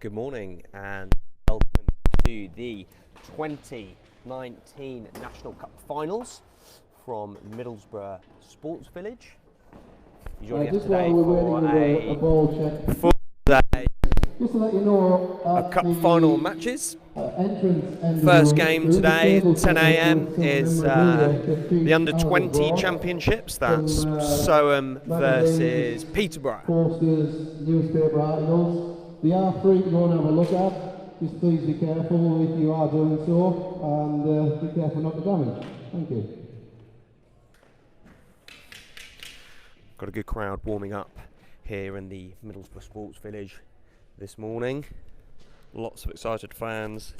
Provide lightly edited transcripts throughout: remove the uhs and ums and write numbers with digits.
Good morning and welcome to the 2019 National Cup Finals from Middlesbrough Sports Village. You join us today for a full day of Cup Final matches. First game today at 10 AM is the Under-20 Championships. That's Soham versus Peterborough. Newspaper articles. They are free to go and have a look at. Just please be careful if you are doing so, and be careful not to damage. Thank you. Got a good crowd warming up here in the Middlesbrough Sports Village this morning. Lots of excited fans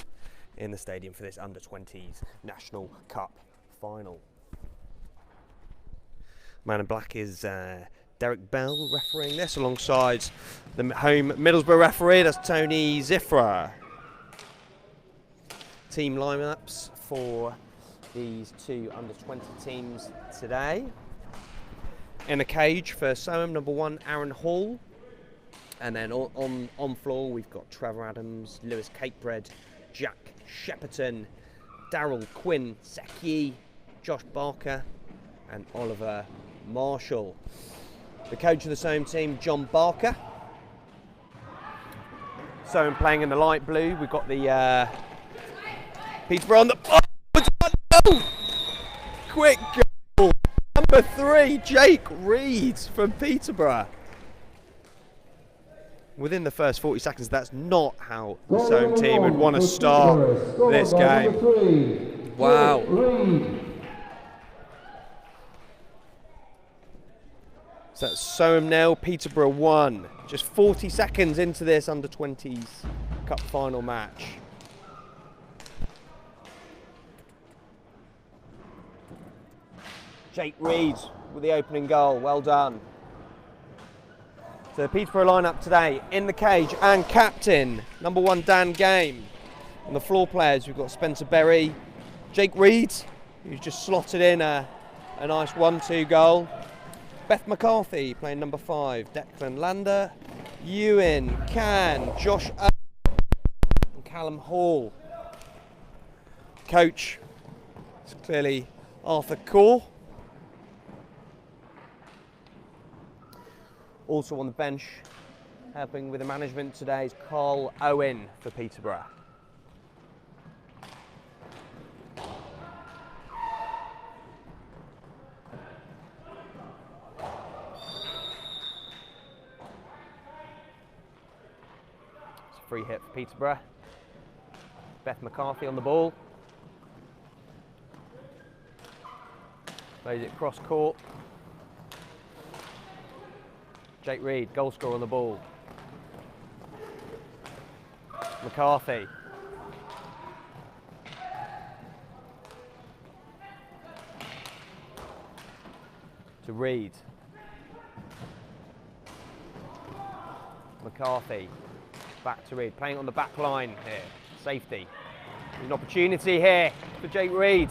in the stadium for this Under-20s National Cup Final. Man in black is Derek Bell refereeing this alongside the home Middlesbrough referee, that's Tony Zifra. Team lineups for these two Under-20 teams today. In a cage for Soham, number 1, Aaron Hall. And then on floor we've got Trevor Adams, Lewis Capebread, Jack Shepperton, Daryl Quinn Secchi, Josh Barker and Oliver Marshall. The coach of the Soham team, John Barker. Soham playing in the light blue. We've got the Peterborough on the... Oh! Quick goal! Number 3, Jake Reed from Peterborough. Within the first 40 seconds, that's not how the Soham team would want to start this game. Wow. So that's Soham 0, Peterborough 1. Just 40 seconds into this Under-20s Cup Final match. Jake Reed with the opening goal, well done. So the Peterborough lineup today, in the cage and captain, number 1 Dan Game. On the floor players, we've got Spencer Berry, Jake Reed, who's just slotted in a nice 1-2 goal. Beth McCarthy playing number 5, Declan Lander, Ewan Can, Josh O and Callum Hall. Coach is clearly Arthur Core. Also on the bench, helping with the management today is Carl Owen for Peterborough. It's a free hit for Peterborough. Beth McCarthy on the ball. Plays it cross court. Jake Reed, goal scorer on the ball. McCarthy. To Reed. McCarthy. Back to Reed, playing on the back line here. Safety. There's an opportunity here for Jake Reed.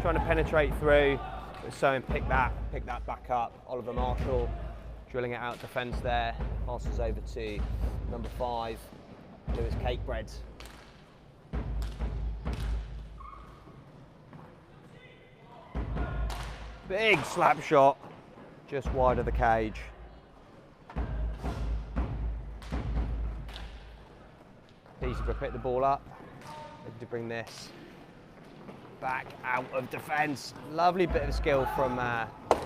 Trying to penetrate through. But Soham pick that back up. Oliver Marshall. Drilling it out defence there, passes over to number 5, Lewis Capebread. Big slap shot, just wide of the cage. Peterborough pick the ball up, looking to bring this back out of defence. Lovely bit of skill from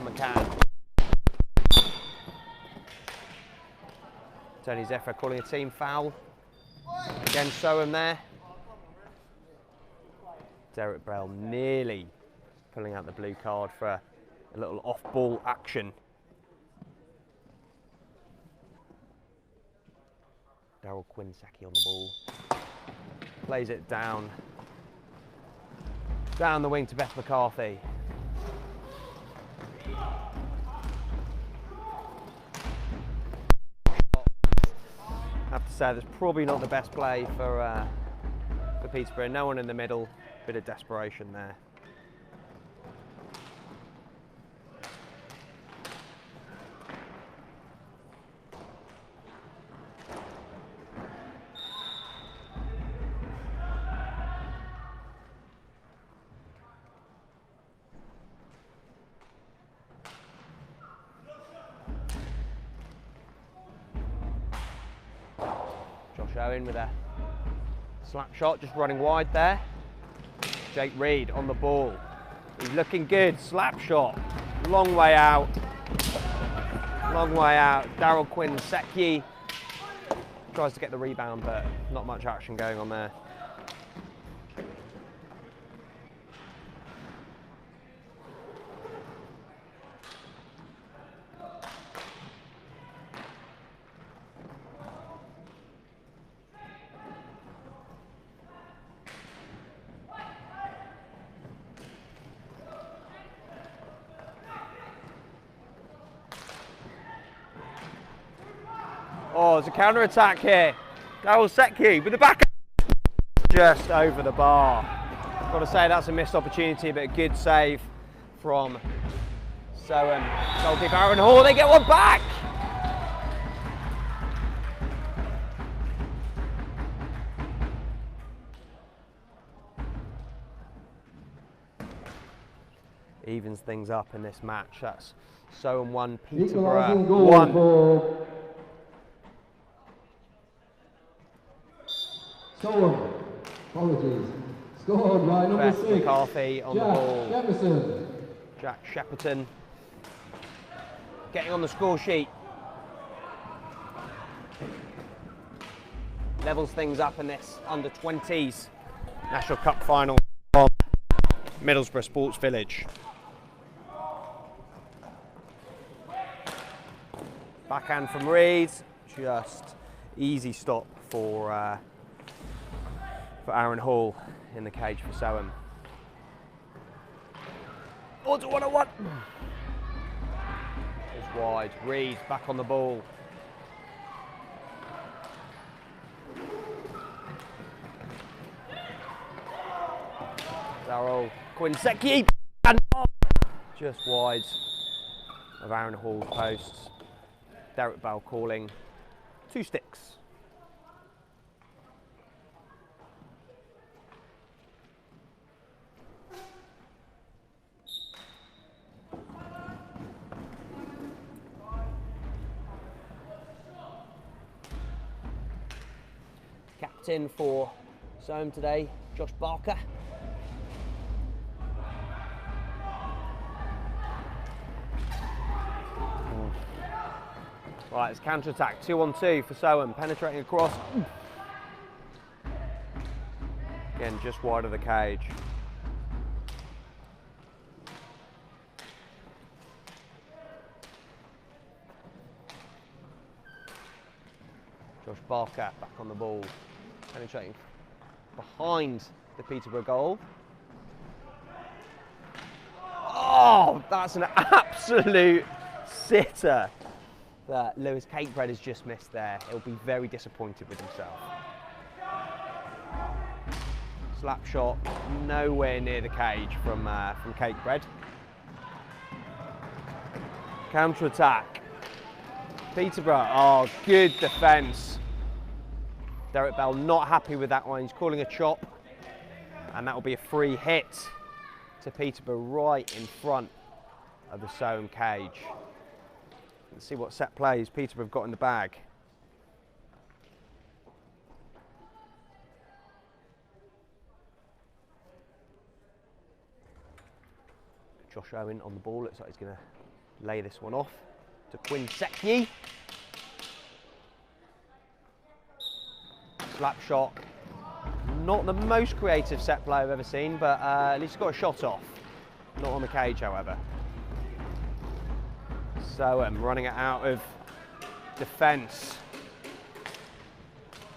McCann. Tony Zephyr calling a team foul. Again, Soham there. Derek Bell nearly pulling out the blue card for a little off-ball action. Daryl Quinn Secchi on the ball. Plays it down the wing to Beth McCarthy. I have to say that's probably not the best play for Peterborough. No one in the middle, bit of desperation there. Josh Owen with a slap shot, just running wide there. Jake Reed on the ball. He's looking good. Slap shot. Long way out. Long way out. Daryl Quinn-Secchi tries to get the rebound, but not much action going on there. Oh, there's a counter-attack here. Daryl Secchi with the back. Just over the bar. Got to say that's a missed opportunity, but a good save from Soham. Goalkeeper Aaron Hall, they get one back! Evens things up in this match. That's Soham 1, Peterborough 1. Soham, apologies. Scored by number 6. McCarthy on Jack the ball. Jefferson. Jack Shepperton getting on the score sheet. Levels things up in this under-20s National Cup final from Middlesbrough Sports Village. Backhand from Reed, just easy stop for Aaron Hall in the cage for Soham. Order 101. It's wide. Reed back on the ball. Daryl Quinn-Secchi and just wide of Aaron Hall's posts. Derek Bell calling 2 sticks. Captain for Soham today, Josh Barker. Right, it's counter-attack, 2-on-2 for Soham, penetrating across. Again, just wide of the cage. Josh Barker back on the ball, penetrating behind the Peterborough goal. Oh, that's an absolute sitter that Lewis Cakebread has just missed there. He'll be very disappointed with himself. Slap shot, nowhere near the cage from Cakebread. Counter attack. Peterborough, oh, good defence. Derek Bell not happy with that one. He's calling a chop, and that will be a free hit to Peterborough right in front of the Soham cage. Let's see what set plays Peterborough have got in the bag. Josh Owen on the ball, looks like he's going to lay this one off to Quinn-Secchi. Slap shot. Not the most creative set play I've ever seen, but at least got a shot off. Not on the cage, however. Soham running it out of defence.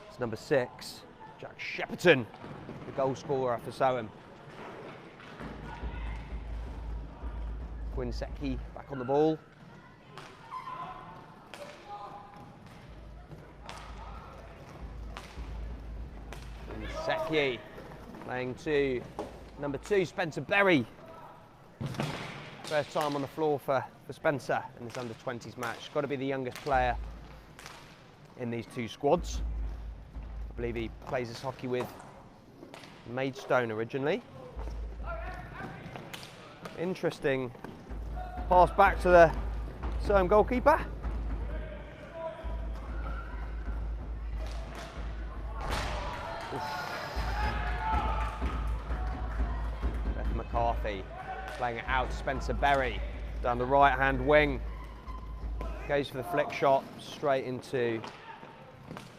It's number 6, Jack Shepperton, the goal scorer for Soham. Quinn-Secchi back on the ball. Quinn-Secchi playing to number 2, Spencer Berry. First time on the floor for Spencer in this under-20s match. Got to be the youngest player in these 2 squads. I believe he plays his hockey with Maidstone originally. Interesting pass back to the Soham goalkeeper. McCarthy. Playing it out to Spencer Berry. Down the right-hand wing. Goes for the flick shot straight into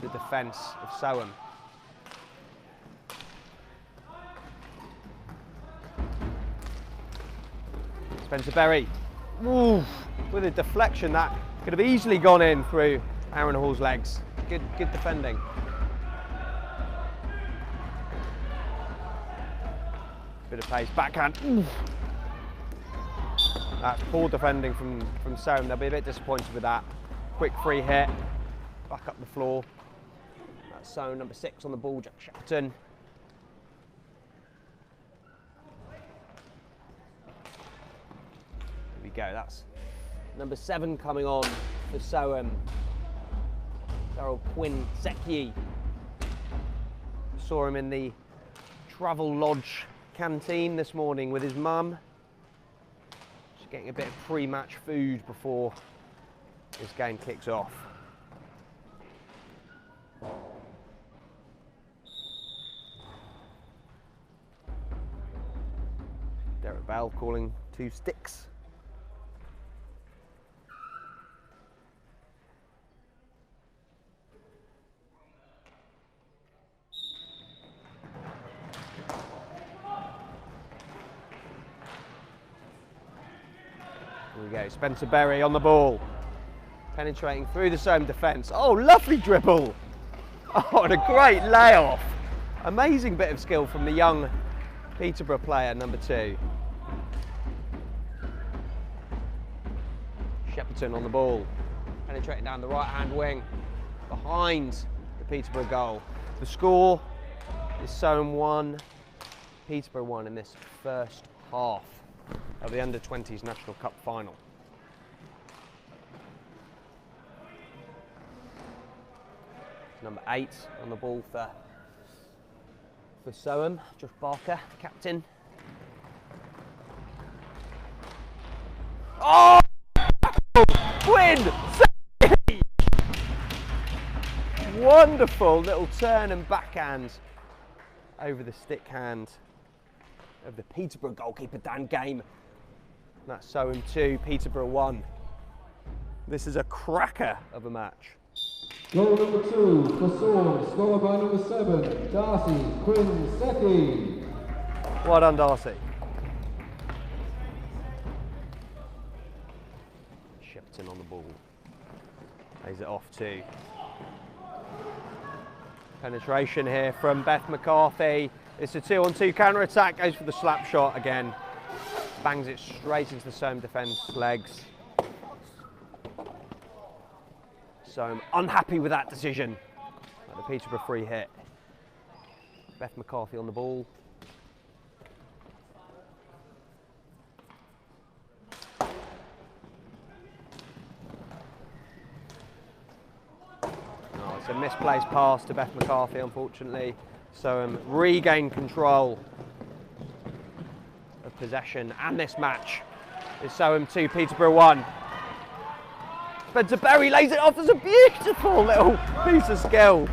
the defence of Soham. Spencer Berry, ooh, with a deflection that could have easily gone in through Aaron Hall's legs. Good defending. Bit of pace, backhand. Ooh. That's poor defending from Soham. They'll be a bit disappointed with that. Quick free hit, back up the floor. That's Soham, number 6 on the ball, Jack Shepperton. Here we go, that's number 7 coming on for Soham. Daryl Quinn Secchi. Saw him in the Travel Lodge canteen this morning with his mum. Just getting a bit of pre-match food before this game kicks off. Derek Bell calling 2 sticks. Here we go, Spencer Berry on the ball. Penetrating through the Soham defence. Oh, lovely dribble. Oh, and a great layoff. Amazing bit of skill from the young Peterborough player, number 2. Shepperton on the ball. Penetrating down the right-hand wing. Behind the Peterborough goal. The score is Soham 1, Peterborough 1 in this first half of the Under-20s National Cup final. Number 8 on the ball for Soham, Josh Barker, captain. Oh! Win! Wonderful little turn and backhand over the stick hand of the Peterborough goalkeeper, Dan Game. That's Soham 2, Peterborough 1. This is a cracker of a match. Goal number 2 for Soham, scored by number 7, Darcy Quinn Secchi. Well done, Darcy. Shepperton on the ball. Lays it off too. Penetration here from Beth McCarthy. It's a 2-on-2 counter-attack, goes for the slap shot again. Bangs it straight into the Soham defence legs. Soham unhappy with that decision. Like the Peterborough free hit. Beth McCarthy on the ball. Oh, it's a misplaced pass to Beth McCarthy, unfortunately. Soham regain control of possession, and this match is Soham 2, Peterborough 1. Spencer Berry lays it off. There's a beautiful little piece of skill.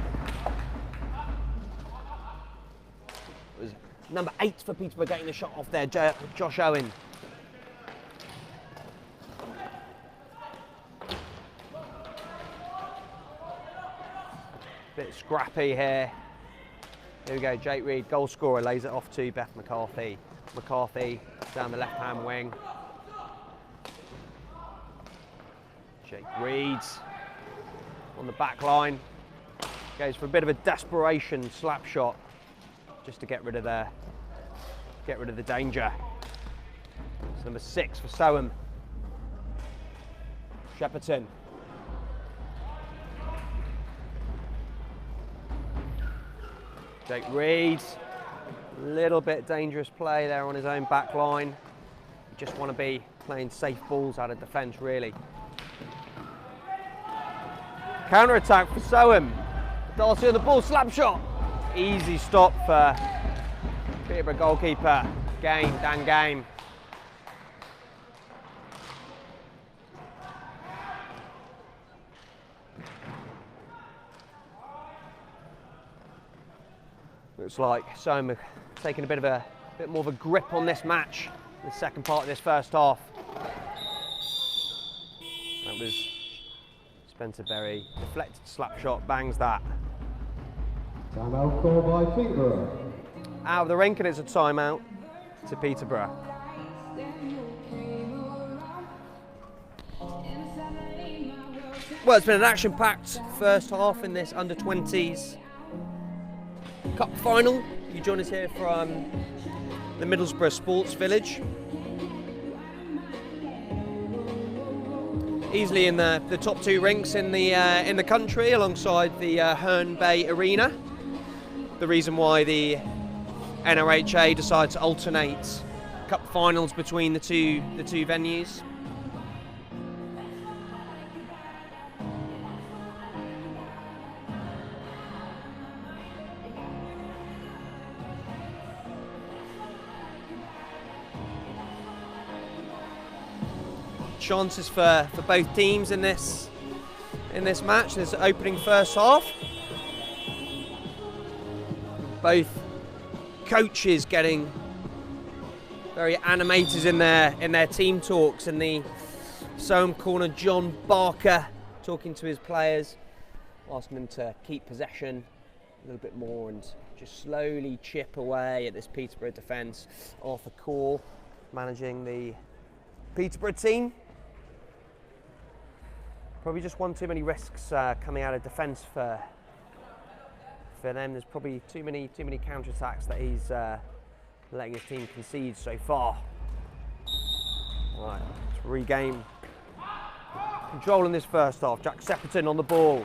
It was number 8 for Peterborough getting the shot off there, Josh Owen. Bit scrappy here. Here we go, Jake Reed, goal scorer, lays it off to Beth McCarthy. McCarthy down the left-hand wing. Jake Reed on the back line. Goes for a bit of a desperation slap shot just to get rid of the danger. It's number 6 for Soham. Shepperton. Jake Reed, a little bit dangerous play there on his own back line. You just want to be playing safe balls out of defence, really. Counter-attack for Soham. Darcy on the ball, slap shot. Easy stop for Peterborough goalkeeper, Dan Game. Looks like Soham taking a bit more of a grip on this match. the second part of this first half. That was Spencer Berry, deflected slap shot, bangs that. Timeout called by Peterborough. Out of the rink, and it's a timeout to Peterborough. Well, it's been an action-packed first half in this under-20s cup final. You join us here from the Middlesbrough Sports Village. Easily in the top two rinks in the country, alongside the Herne Bay Arena. The reason why the NRHA decided to alternate cup finals between the two venues. Chances for both teams in this match, this opening first half. Both coaches getting very animated in their team talks. In the Soham corner, John Barker talking to his players, asking them to keep possession a little bit more and just slowly chip away at this Peterborough defence. Arthur Core managing the Peterborough team. Probably just one too many risks coming out of defence for them. There's probably too many counter-attacks that he's letting his team concede so far. Right, let's regain control in this first half. Jack Sepperton on the ball.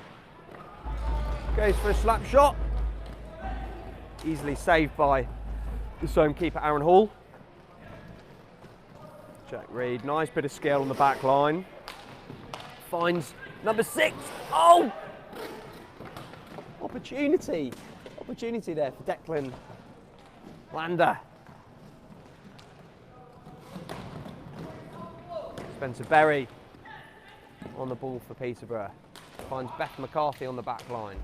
Goes for a slap shot. Easily saved by the Soham keeper Aaron Hall. Jack Reed, nice bit of skill on the back line. Finds number 6. Oh! Opportunity there for Declan Lander. Spencer Berry on the ball for Peterborough. Finds Beth McCarthy on the back line.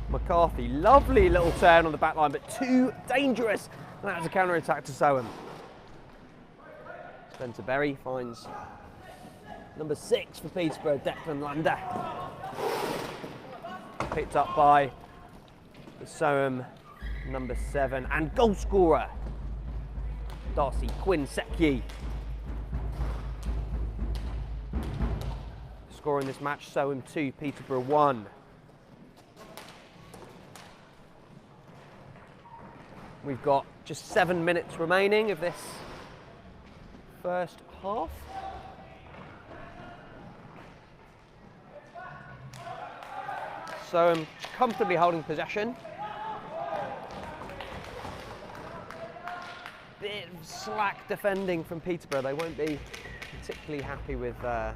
McCarthy, lovely little turn on the back line, but too dangerous. And that's a counter-attack to Soham. Spencer Berry finds number 6 for Peterborough, Declan Lander. Picked up by the Soham number 7 and goal scorer, Darcy Quinn-Secchi. Scoring this match, Soham 2, Peterborough 1. We've got just 7 minutes remaining of this first half. So I'm comfortably holding possession. Bit of slack defending from Peterborough. They won't be particularly happy with their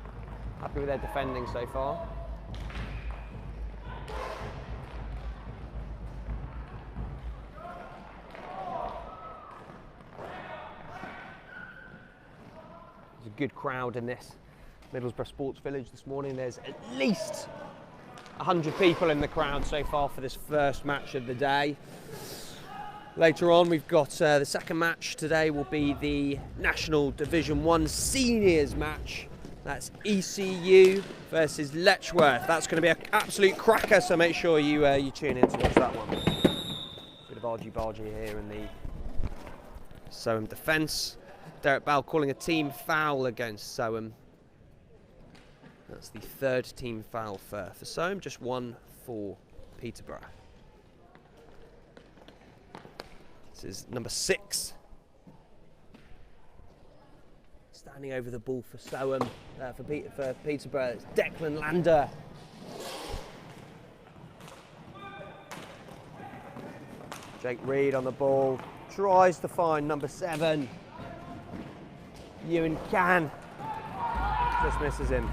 defending so far. There's a good crowd in this Middlesbrough Sports Village this morning. There's at least 100 people in the crowd so far for this first match of the day. Later on, we've got the second match today will be the National Division 1 Seniors match. That's ECU versus Letchworth. That's going to be an absolute cracker, so make sure you tune in to watch that one. Bit of argy-bargy here in the Soham defence. Derek Bell calling a team foul against Soham. That's the 3rd team foul for Soham, just 1 for Peterborough. This is number 6. Standing over the ball for Soham, for Peterborough, it's Declan Lander. Jake Reed on the ball, tries to find number 7. Ewan Can, just misses him.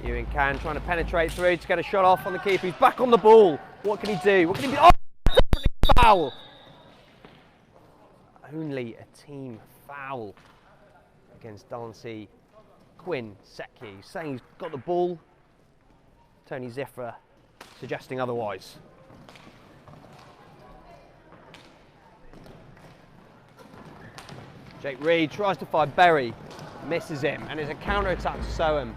Ewan Can trying to penetrate through to get a shot off on the keeper. He's back on the ball. What can he do? What can he do? Oh, definitely foul. Only a team foul. against Darcy Quinn Secchi, saying he's got the ball. Tony Zifra suggesting otherwise. Jake Reed tries to find Berry, misses him, and it's a counter-attack to Soham.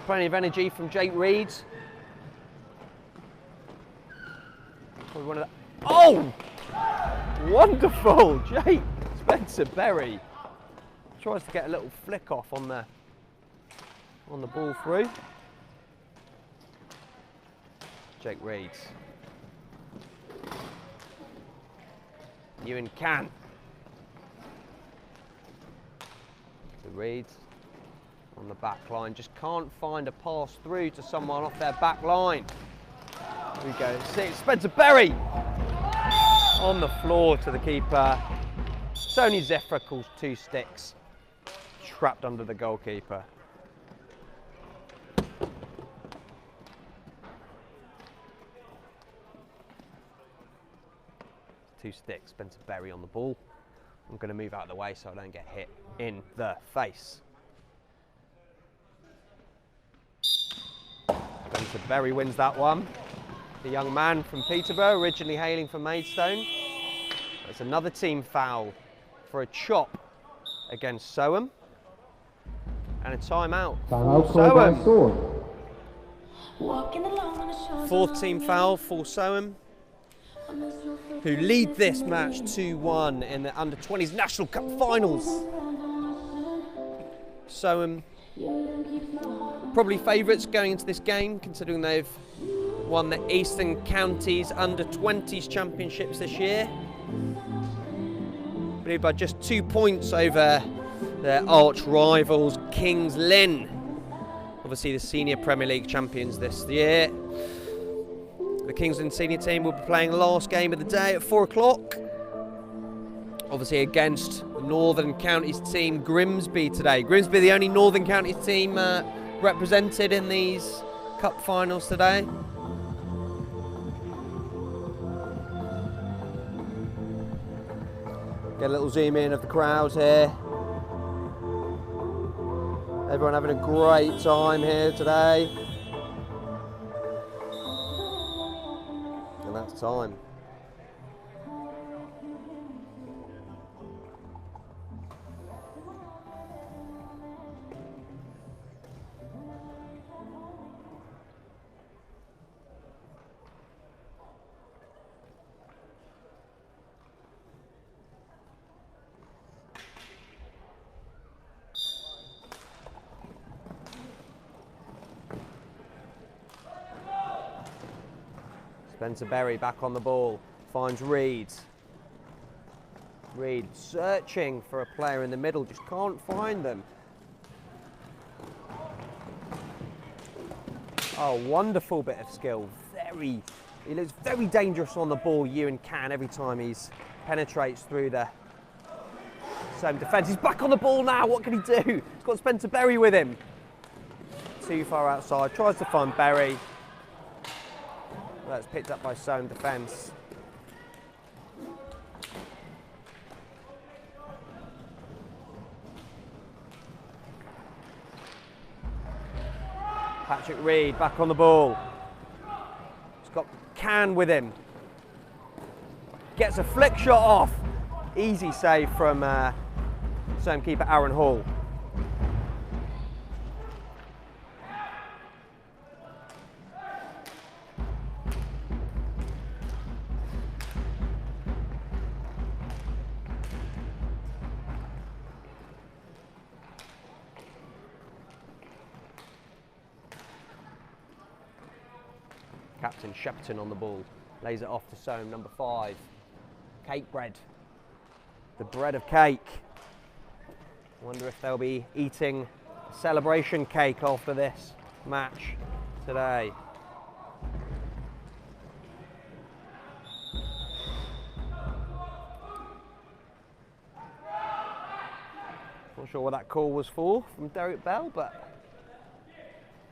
Plenty of energy from Jake Reed. Oh! Wonderful! Jake Spencer Berry tries to get a little flick off on the ball through. Jake Reed. Ewan Can. To Reed on the back line. Just can't find a pass through to someone off their back line. Here we go. Spencer Berry on the floor to the keeper. Tony Zifra calls 2 sticks. Trapped under the goalkeeper. 2 sticks. Spencer Berry on the ball. I'm going to move out of the way so I don't get hit in the face. Spencer Berry wins that one. The young man from Peterborough, originally hailing from Maidstone. It's another team foul for a chop against Soham. And a timeout for Soham. 4th team foul for Soham, who lead this match 2-1 in the Under-20s National Cup Finals. Soham probably favourites going into this game, considering they've won the Eastern Counties Under-20s Championships this year. I believe by just 2 points over their arch rivals Kings Lynn, obviously the senior Premier League champions this year. The Kings Lynn senior team will be playing the last game of the day at 4 o'clock. Obviously against the Northern Counties team Grimsby today. Grimsby the only Northern Counties team represented in these cup finals today. Get a little zoom in of the crowd here. Everyone having a great time here today. And that's time. Spencer Berry back on the ball, finds Reed. Reed searching for a player in the middle, just can't find them. Oh, wonderful bit of skill. He looks very dangerous on the ball, Ewan Can, every time he penetrates through the same defence. He's back on the ball now, what can he do? He's got Spencer Berry with him. Too far outside, tries to find Berry. That's picked up by Soham defence. Patrick Reed back on the ball. He's got Can with him. Gets a flick shot off. Easy save from Soham keeper Aaron Hall. Captain Shepperton on the ball, lays it off to Soham, number 5. Cake bread, the bread of cake. Wonder if they'll be eating a celebration cake after this match today. Not sure what that call was for from Derek Bell, but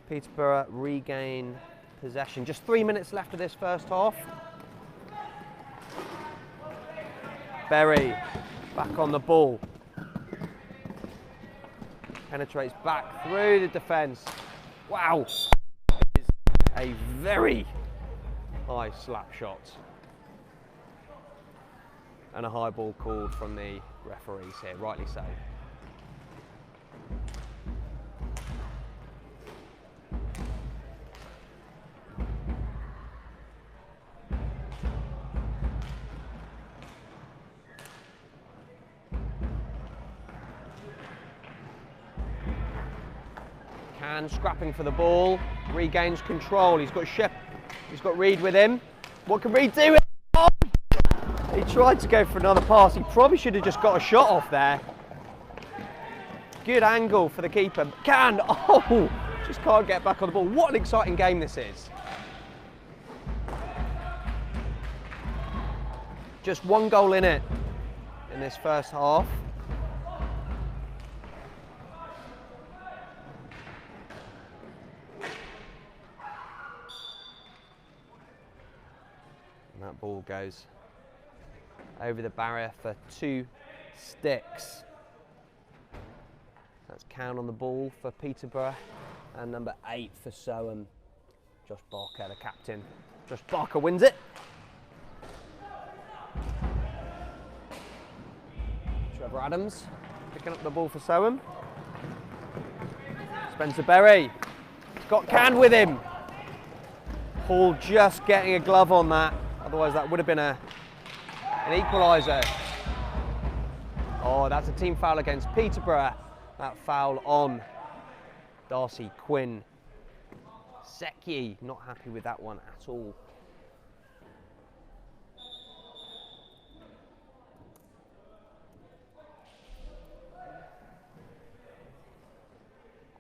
Peterborough regain possession. Just 3 minutes left of this first half. Berry back on the ball. Penetrates back through the defence. Wow! It's a very high slap shot. And a high ball called from the referees here, rightly so. Can scrapping for the ball, regains control. He's got Reed with him. What can Reed do? Oh! He tried to go for another pass. He probably should have just got a shot off there. Good angle for the keeper. Can! Oh! Just can't get back on the ball. What an exciting game this is. Just one goal in it in this first half. And that ball goes over the barrier for 2 sticks. That's Can on the ball for Peterborough, and number 8 for Soham. Josh Barker, the captain. Josh Barker wins it. Trevor Adams picking up the ball for Soham. Spencer Berry. He's got Can with him. Paul just getting a glove on that. Otherwise that would have been an equaliser. Oh, that's a team foul against Peterborough. That foul on Darcy Quinn. Secchi not happy with that one at all.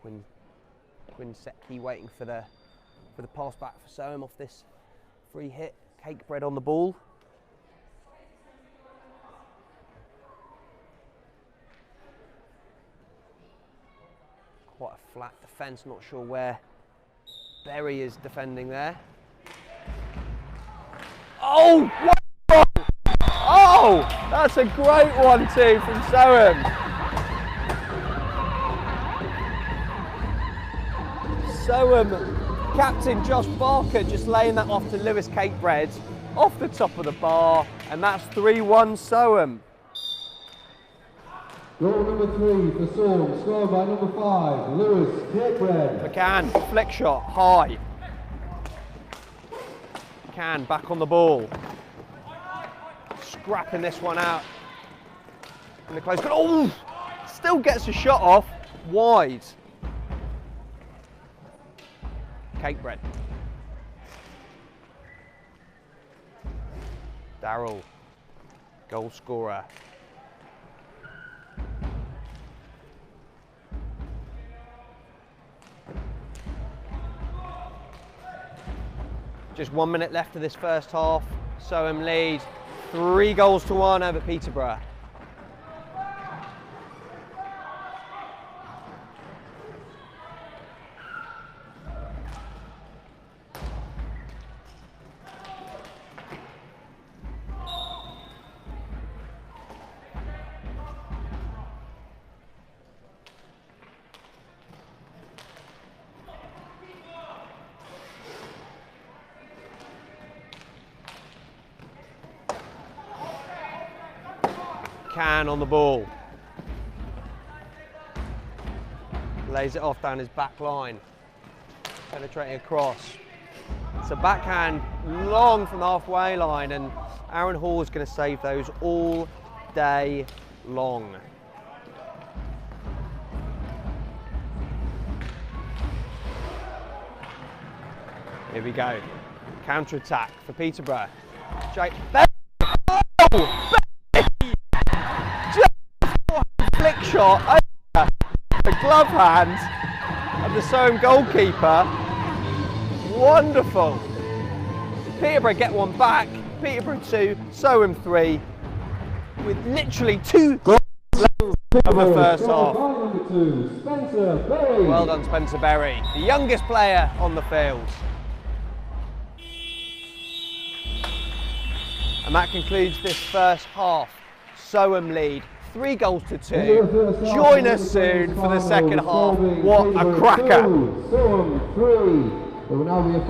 Quinn Secchi waiting for the pass back for Soham off this free hit. Cakebread on the ball. Quite a flat defence, not sure where Berry is defending there. Oh! What? Oh! That's a great one too from Soham. Soham captain Josh Barker just laying that off to Lewis Cakebread off the top of the bar, and that's 3-1 Soham. Goal number 3 for Soham, scored by number 5, Lewis Cakebread. McCann, flick shot, high. McCann back on the ball. Scrapping this one out. In the close, oh! Still gets a shot off, wide. Cakebread. Darrell, goal scorer. Just 1 minute left of this first half. Soham lead 3-1 over Peterborough. Can on the ball. Lays it off down his back line. Penetrating across. It's a backhand long from the halfway line, and Aaron Hall is going to save those all day long. Here we go. Counter attack for Peterborough. Flick shot over the glove hand of the Soham goalkeeper. Wonderful. Peterborough get one back. Peterborough 2, Soham 3, with literally 2 goals left of the first half. Well done, Spencer Berry, the youngest player on the field. And that concludes this first half. Soham lead 3 goals to 2. Join us soon for the second half. What a cracker! Soham 3. There will now be a